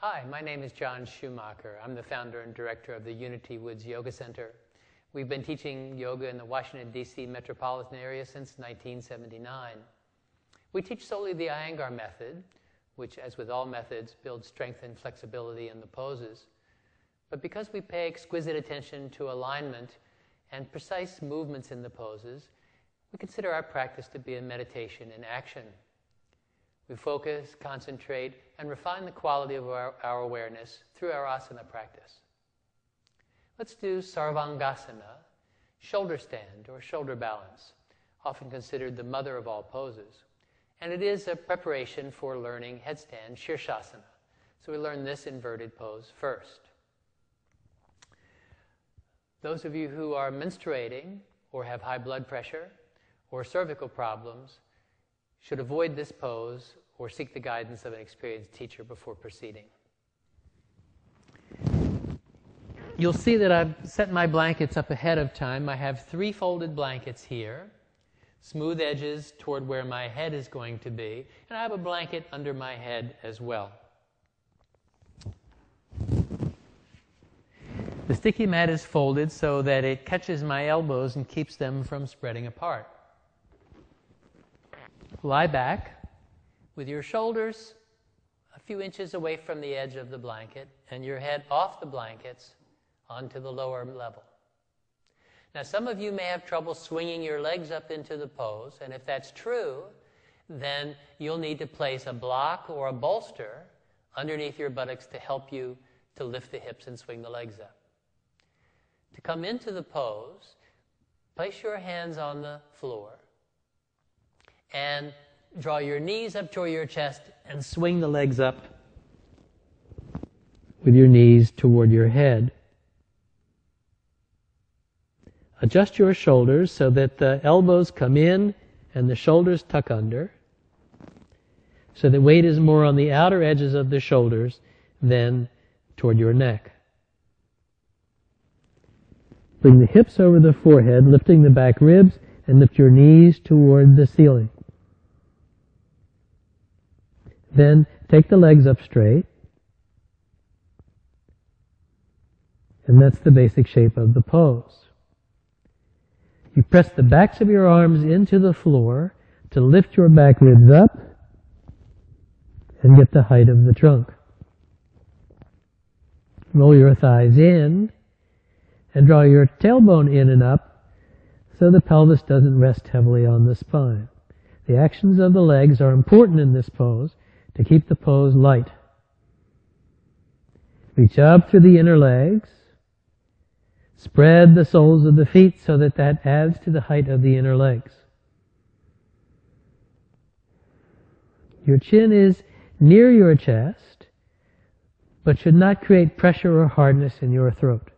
Hi, my name is John Schumacher. I'm the founder and director of the Unity Woods Yoga Center. We've been teaching yoga in the Washington, D.C. metropolitan area since 1979. We teach solely the Iyengar method, which, as with all methods, builds strength and flexibility in the poses. But because we pay exquisite attention to alignment and precise movements in the poses, we consider our practice to be a meditation in action. We focus, concentrate, and refine the quality of our awareness through our asana practice. Let's do Sarvangasana, shoulder stand or shoulder balance, often considered the mother of all poses. And it is a preparation for learning headstand Shirshasana. So we learn this inverted pose first. Those of you who are menstruating or have high blood pressure or cervical problems should avoid this pose or seek the guidance of an experienced teacher before proceeding. You'll see that I've set my blankets up ahead of time. I have 3 folded blankets here, smooth edges toward where my head is going to be, and I have a blanket under my head as well. The sticky mat is folded so that it catches my elbows and keeps them from spreading apart. Lie back with your shoulders a few inches away from the edge of the blanket and your head off the blankets onto the lower level. Now, some of you may have trouble swinging your legs up into the pose, and if that's true, then you'll need to place a block or a bolster underneath your buttocks to help you to lift the hips and swing the legs up. To come into the pose, place your hands on the floor and draw your knees up toward your chest and swing the legs up with your knees toward your head. Adjust your shoulders so that the elbows come in and the shoulders tuck under, so that weight is more on the outer edges of the shoulders than toward your neck. Bring the hips over the forehead, lifting the back ribs, and lift your knees toward the ceiling. Then take the legs up straight, and that's the basic shape of the pose. You press the backs of your arms into the floor to lift your back ribs up and get the height of the trunk. Roll your thighs in and draw your tailbone in and up so the pelvis doesn't rest heavily on the spine. The actions of the legs are important in this pose to keep the pose light. Reach up through the inner legs. Spread the soles of the feet so that adds to the height of the inner legs. Your chin is near your chest, but should not create pressure or hardness in your throat.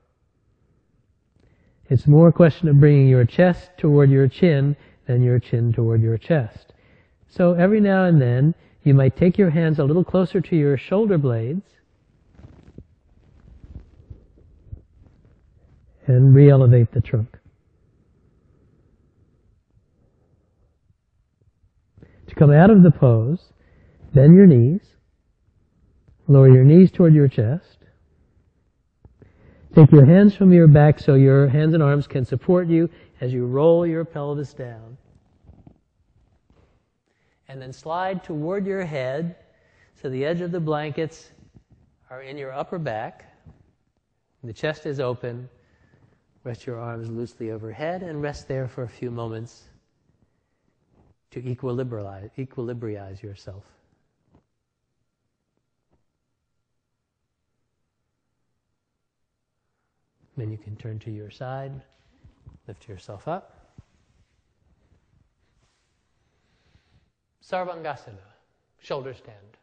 It's more a question of bringing your chest toward your chin than your chin toward your chest. So every now and then, you might take your hands a little closer to your shoulder blades and re-elevate the trunk. To come out of the pose, bend your knees, lower your knees toward your chest. Take your hands from your back so your hands and arms can support you as you roll your pelvis down. And then slide toward your head so the edge of the blankets are in your upper back. The chest is open. Rest your arms loosely overhead and rest there for a few moments to equilibrize yourself. Then you can turn to your side, lift yourself up. Sarvangasana, shoulder stand.